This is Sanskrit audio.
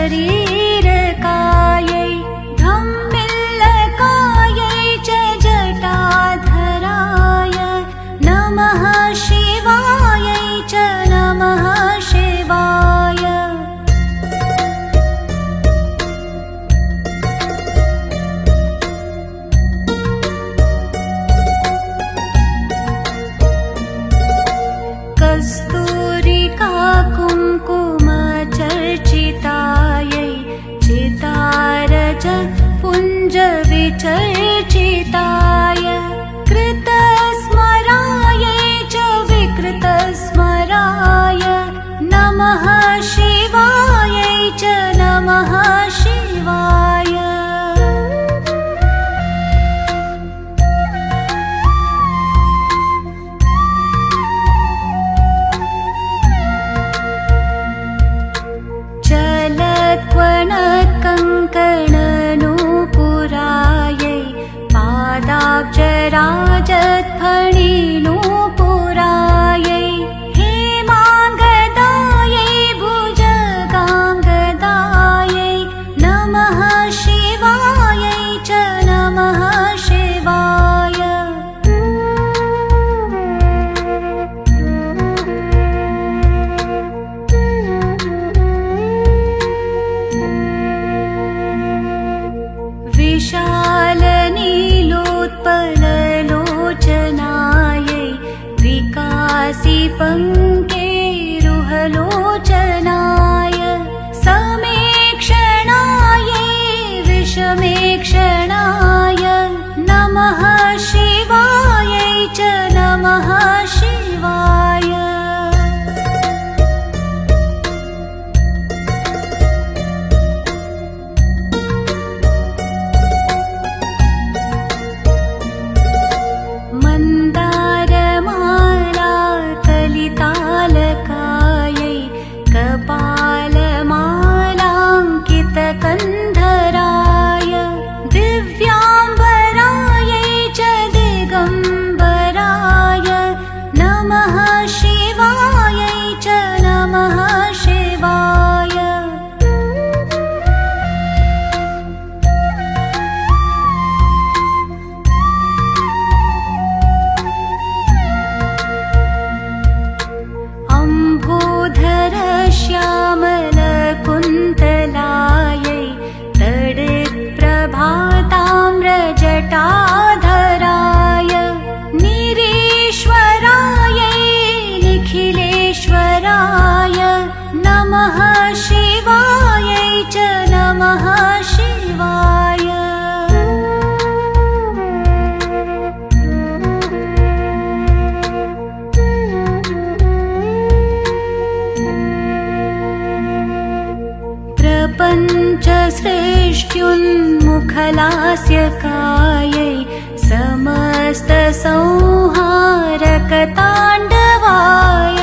शरीरकायै धम्मिल्लकायै च जटाधराय नमः शिवायै च नमः शिवाय। कस्तूरिका कुङ्कुमचर्चितायै चितारज पुञ्जविचर्चिताय कृतस्मरायै च विकृतस्मराय नमः शिवायै च नमः शिवाय। चलत्वनकङ्कणनूपुरायै पादाब्जराजध्वनिनूपुरायै हेमाङ्गदायै भुजगाङ्गदायै नमः शिवायै च नमः शिवाय। विशालनीलोत्पललोचनायै विकासिपङ्केरुहलोचनाय समेक्षणायै विषमेक्षणाय नमः शिवायै च नमः शिवाय। मन्दारमाला कलितालकायै कपालमालाङ्कितकन्धराय दिव्याम्बरायै च दिगम्बराय नमः शिवायै च नमः शिवाय। अम्भोधरश्यामलकुन्तलायै तडित्प्रभाताम्रजटाधराय निरीश्वरायै निखिलेश्वराय नमः शिवायै च नमः शिवाय। प्रपञ्चसृष्ट्युन्मुखलास्यकायै समस्तसंहारकताण्डवाय